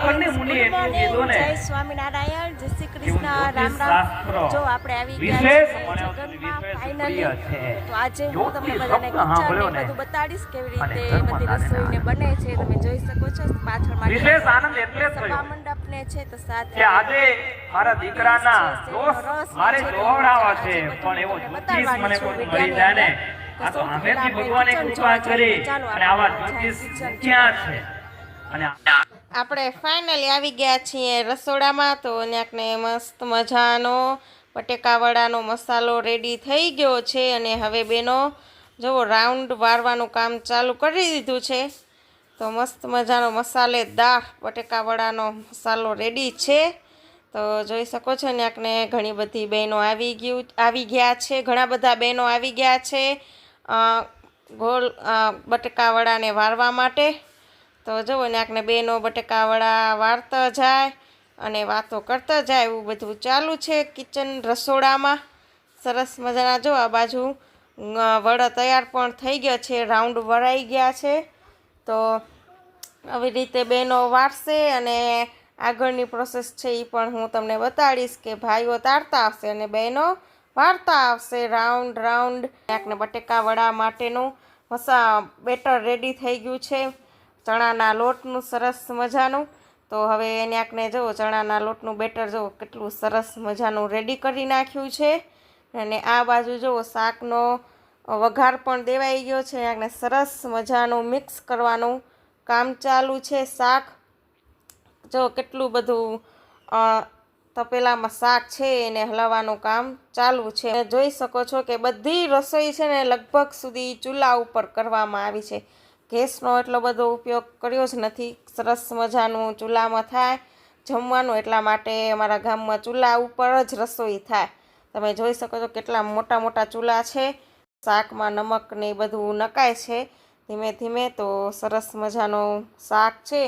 આપણને મુનિ એટલું કીધું ને જય સ્વામિનારાયણ, જય શ્રી કે કૃષ્ણ, રામ રામ। જો આપણે આવી ગયા વિશેષ છીએ મને જગનમાં વિશેષ ફાઇનલી, પ્રિય છે। તો આજે હું તમને જ્યોતિ બધાને શબ્દ સાંભળ્યો કિચન ને ને બધું બતાડીશ કેવી અને રીતે ધર્મ બધી દાને રસોઈને બને છે। તમે જોઈ શકો છો પાછળ વિશેષ આનંદ મારી એટલે જ સભા થયો મંડપ ને છે, તો સાથે કે આજે મારા દીકરાના દોસ્ત મારે જોવડાવા છે, પણ એવો જ્યોતિષ મને કોઈ મળી જાય ને આ તો આમેથી ભગવાને કૃપા કરી અને આવા જ્યોતિષ ક્યાં છે। અને આપણે ફાઇનલી આવી ગયા છીએ રસોડામાં। તો ત્યાંને મસ્ત મજાનો બટેકાવડાનો મસાલો રેડી થઈ ગયો છે અને હવે બેનો જુઓ રાઉન્ડ વારવાનું કામ ચાલુ કરી દીધું છે। તો મસ્ત મજાનો મસાલેદાર બટેકાવડાનો મસાલો રેડી છે। તો જોઈ શકો છો ત્યાંને ઘણી બધી બહેનો આવી ગયા છે, ઘણા બધા બહેનો આવી ગયા છે ગોળ બટેકાવડાને વારવા માટે। તો જુઓ ત્યાંને બેનો બટેકાવડા વારતા જાય અને વાતો કરતા જાય, એવું બધું ચાલુ છે કિચન રસોડામાં। સરસ મજાના જો આ બાજુ વડા તૈયાર પણ થઈ ગયા છે, રાઉન્ડ વરાઈ ગયા છે। તો આવી રીતે બહેનો વારશે અને આગળની પ્રોસેસ છે એ પણ હું તમને બતાડીશ કે ભાઈઓ તારતા આવશે અને બહેનો વારતા આવશે રાઉન્ડ રાઉન્ડ। ત્યાંને બટેકાવડા માટેનું બેટર રેડી થઈ ગયું છે, ચણાના લોટનું સરસ મજાનું। તો હવે ત્યાંને જુઓ ચણાના લોટનું બેટર જુઓ કેટલું સરસ મજાનું રેડી કરી નાખ્યું છે। અને આ બાજુ જુઓ શાકનો વઘાર પણ દેવાઈ ગયો છે, ત્યાંને સરસ મજાનું મિક્સ કરવાનું કામ ચાલુ છે। શાક જો કેટલું બધું તપેલામાં શાક છે એને હલાવવાનું કામ ચાલુ છે। જોઈ શકો છો કે બધી રસોઈ છે ને લગભગ સુધી ચૂલા ઉપર કરવામાં આવી છે, ગેસનો એટલો બધો ઉપયોગ કર્યો જ નથી। સરસ મજાનું ચૂલામાં થાય જમવાનું, એટલા માટે અમારા ગામમાં ચૂલા ઉપર જ રસોઈ થાય। તમે જોઈ શકો છો કેટલા મોટા મોટા ચૂલા છે, શાકમાં નમક ને બધું નખાય છે ધીમે ધીમે। તો સરસ મજાનું શાક છે,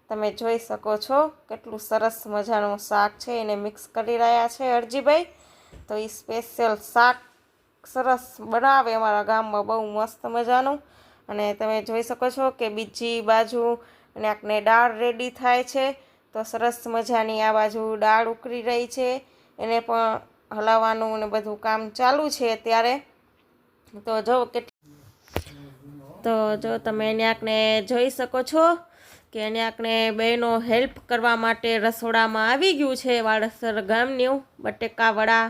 તમે જોઈ શકો છો કેટલું સરસ મજાનું શાક છે, એને મિક્સ કરી રહ્યા છે અરજીભાઈ। તો એ સ્પેશિયલ શાક સરસ બનાવે અમારા ગામમાં, બહુ મસ્ત મજાનું। અને તમે જોઈ શકો છો કે બીજી બાજુ ત્યાંને દાળ રેડી થાય છે। તો સરસ મજાની આ બાજુ દાળ ઉકળી રહી છે, એને પણ હલાવવાનું ને બધું કામ ચાલુ છે અત્યારે। તો જો તમે ત્યાંને જોઈ શકો છો કે ત્યાંને બહેનો હેલ્પ કરવા માટે રસોડામાં આવી ગયું છે વાડસર ગામનું બટેકાવડા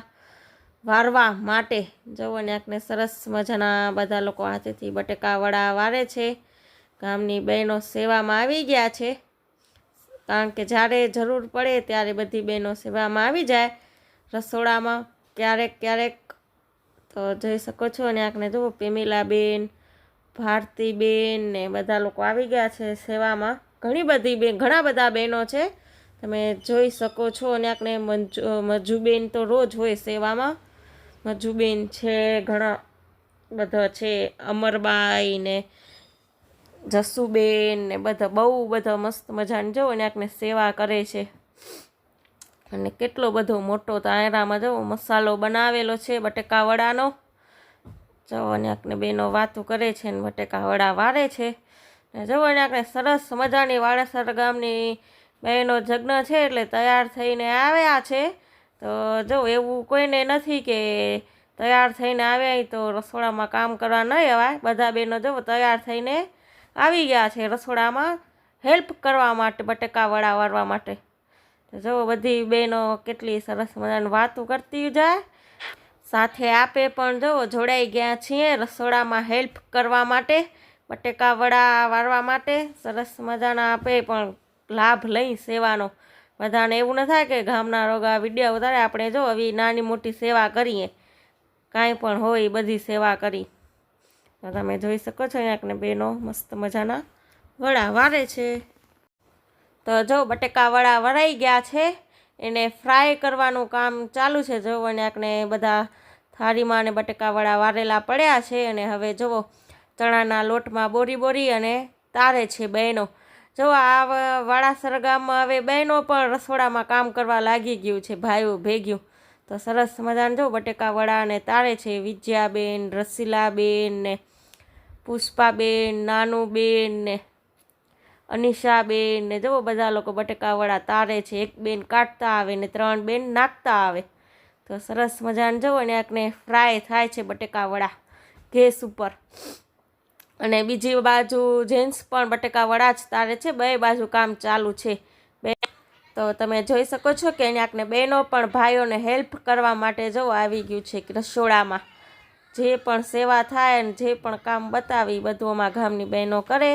વારવા માટે। જુઓ ત્યાંને સરસ મજાના બધા લોકો હાથેથી બટેકાવડા વારે છે, ગામની બહેનો સેવામાં આવી ગયા છે, કારણ કે જ્યારે જરૂર પડે ત્યારે બધી બહેનો સેવામાં આવી જાય રસોડામાં ક્યારેક ક્યારેક। તો જોઈ શકો છો ત્યાંને જુઓ પેમિલાબેન, ભારતીબેન ને બધા લોકો આવી ગયા છે સેવામાં, ઘણા બધા બહેનો છે તમે જોઈ શકો છો। ત્યાંને મજુબેન તો રોજ હોય સેવામાં, મજુબેન છે, ઘણા બધા છે, અમરબાઈ ને જસુબેન ને બધા બહુ બધા મસ્ત મજાની જુઓ ત્યાંને સેવા કરે છે। અને કેટલો બધો મોટો તાયરામાં જુઓ મસાલો બનાવેલો છે બટેકાવડાનો। જુઓ ત્યાંને બેનો વાતો કરે છે ને બટેકાવડા વારે છે। જુઓ ત્યાંને સરસ મજાની વાડસર ગામની બહેનો જગ્ન છે એટલે તૈયાર થઈને આવ્યા છે। તો જો એવું કોઈને નથી કે તૈયાર થઈને આવ્યા તો રસોડામાં કામ કરવા નહીં અવાય, બધા બહેનો જો તૈયાર થઈને આવી ગયા છે રસોડામાં હેલ્પ કરવા માટે, બટેકાવડા વારવા માટે। તો જુઓ બધી બહેનો કેટલી સરસ મજાની વાતો કરતી જાય, સાથે આપે પણ જુઓ જોડાઈ ગયા છીએ રસોડામાં હેલ્પ કરવા માટે, બટેકાવડા વારવા માટે। સરસ મજાના આપે પણ લાભ લઈ સેવાનો, બધાને એવું ન થાય કે ગામના રોગા વિડીયો ઉતારે, આપણે જો આવી નાની મોટી સેવા કરીએ, કાંઈ પણ હોય બધી સેવા કરી। તો તમે જોઈ શકો છો ત્યાંને બેનો મસ્ત મજાના વડા વારે છે। તો જો બટેકાવડા વરાઈ ગયા છે, એને ફ્રાય કરવાનું કામ ચાલુ છે। જો ત્યાંને બધા થાળીમાં ને બટેકાવડા વારેલા પડ્યા છે અને હવે જુઓ ચણાના લોટમાં બોરી અને તારે છે બહેનો। જો આ વાડાસર ગામમાં હવે બહેનો પણ રસોડામાં કામ કરવા લાગી ગયું છે ભાઈઓ ભેગ્યું। તો સરસ મજાને જો બટેકાવડા ને તારે છે વિજયાબેન, રસીલાબેન ને પુષ્પાબેન, નાનુબેન ને અનિશા બેન ને જુઓ બધા લોકો બટેકાવડા તારે છે. એક બેન કાઢતા આવે ને 3 બેન નાખતા આવે. તો સરસ મજાને જુઓ ને આકને ફ્રાય થાય છે બટેકાવડા ગેસ ઉપર. અને બીજી બાજુ જેન્ટ્સ પણ બટેકાવડા જ તારે છે. બે બાજુ કામ ચાલુ છે. તો તમે જોઈ શકો છો કે અહીંયાકને બહેનો પણ ભાઈઓને હેલ્પ કરવા માટે જુઓ આવી ગયું છે રસોડામાં. જે પણ સેવા થાય ને જે પણ કામ બતાવી બધું અમારા ગામની બહેનો કરે.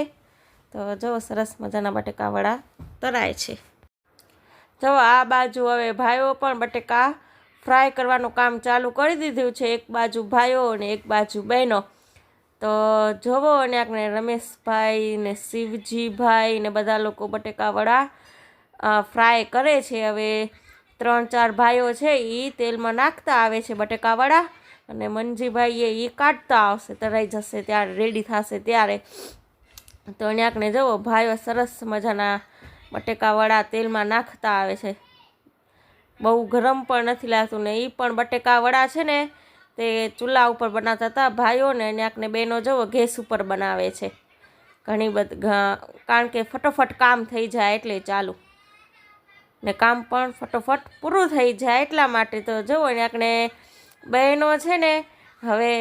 તો જુઓ સરસ મજાના બટેકાવડા તરાય છે. જુઓ આ બાજુ હવે ભાઈઓ પણ બટેકા ફ્રાય કરવાનું કામ ચાલુ કરી દીધું છે. એક બાજુ ભાઈઓ અને એક બાજુ બહેનો. તો જોવો અને આપણે રમેશભાઈ ને શિવજીભાઈ ને બધા લોકો બટેકાવડા ફ્રાય કરે છે. હવે 3-4 ભાઈઓ છે એ તેલમાં નાખતા આવે છે બટેકાવડા અને મનજીભાઈએ એ કાઢતા આવશે. તરાઈ જશે ત્યારે રેડી થશે ત્યારે. તો અહીંયાકને જુઓ ભાઈઓ સરસ મજાના બટેકાવડા તેલમાં નાખતા આવે છે. બહુ ગરમ પણ નથી લાગતું ને. એ પણ બટેકાવડા છે ને તે ચૂલા ઉપર બનાવતા હતા ભાઈઓ ને અહીંયાકને બહેનો જુઓ ગેસ ઉપર બનાવે છે. ઘણી બધી કારણ કે ફટોફટ કામ થઈ જાય એટલે ચાલુ ને કામ પણ ફટોફટ પૂરું થઈ જાય એટલા માટે. તો જુઓ અહીંયાકને બહેનો છે ને હવે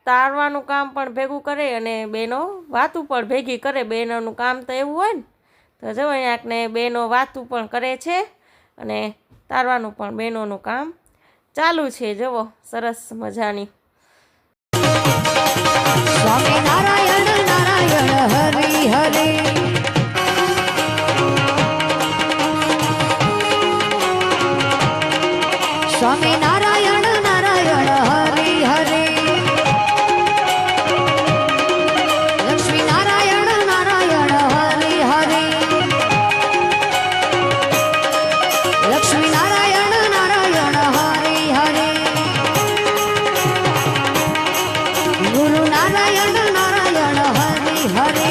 તારવાનું કામ પણ ભેગું કરે અને બહેનો વાતું પણ ભેગી કરે. બહેનોનું કામ તો એવું હોય ને. તો જુઓ અહીંયાકને બહેનો વાતું પણ કરે છે અને તારવાનું પણ બહેનોનું કામ ચાલુ છે. જુઓ સરસ મજાની. સ્વામી નારાયણ નારાયણ હરિ હરિ સ્વામી નારાયણ નારાયણ હરિ હરિ લક્ષ્મી નારાયણ નારાયણ હરિ હરિ લક્ષ્મી નારાયણ નારાયણ હરિ હરિ ગુરુ નારાયણ નારાયણ હરિ હરિ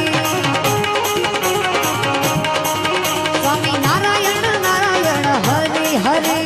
સ્વામી નારાયણ નારાયણ હરિ હરિ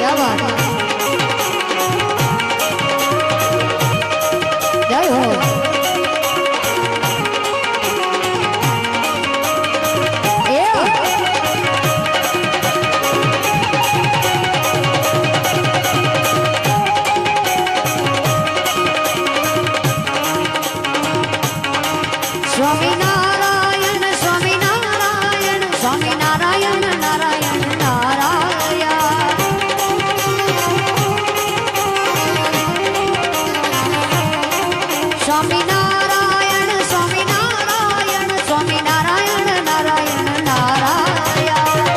क्या बात है जय हो ए स्वामी नारायण स्वामी नारायण स्वामी नारायण नारायण नारायण स्वामी नारायण स्वामी नारायण स्वामी नारायण नारायण नारायण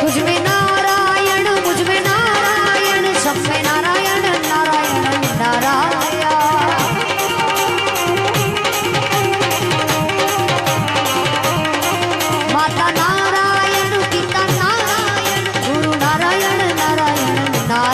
तुझ में नारायण मुझ में नारायण सब में नारायण नारायण नारायण माता नारायण पिता नारायण गुरु नारायण नारायण नारायण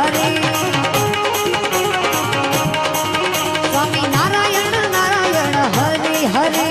હરે સ્વામી નારાયણ નારાયણ હરે હરે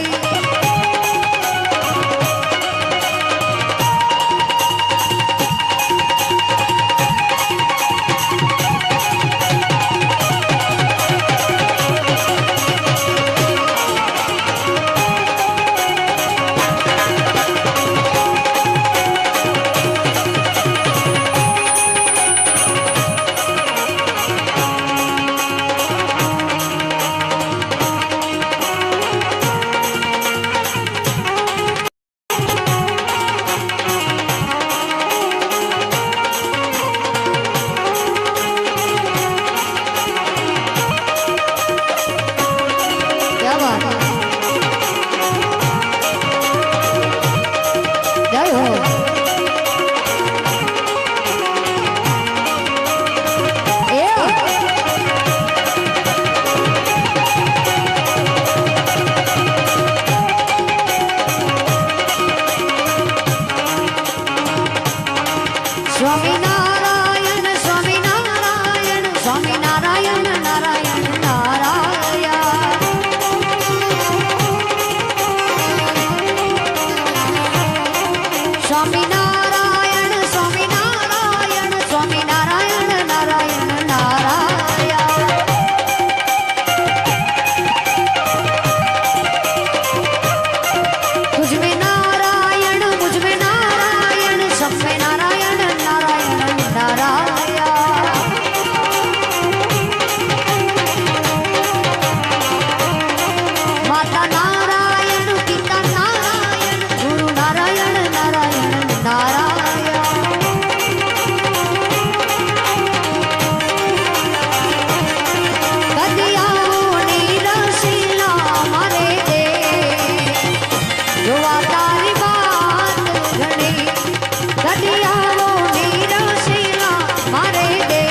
સ્વામિનારાયણ સ્વામિનારાયણ સ્વામિનારાયણ નારાયણ નારાયણ સ્વામિનારાયણ સ્વામિનારાયણ સ્વામિનારાયણ નારાયણ નારાયણ तुझ में नारायण मुझ में नारायण सब में नारायण नारायण नारायण माता नारायण पिता नारायण गुरु नारायण नारायण नारायण कदियाओनी रसीला मारे दे જોવા તારી વાત ઘણી કડિયાઓની રસીલા મારે દે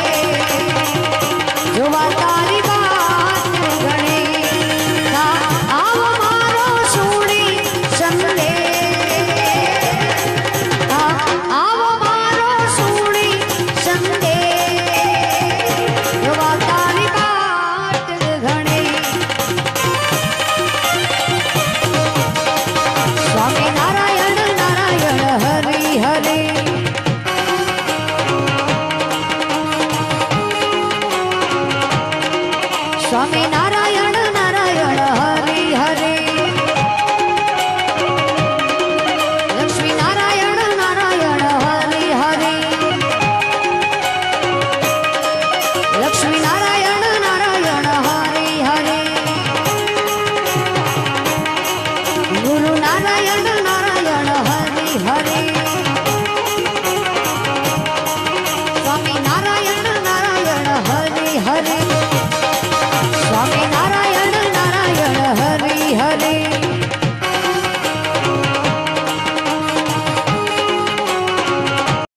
જોવા તારી વાત ઘણી આવો મારો સુણી સંગે આવો મારો સુણી સંગે જોવા તારી વાત ઘણી સ્વામી નારાયણ નારાયણ હરે હરે સ્વામી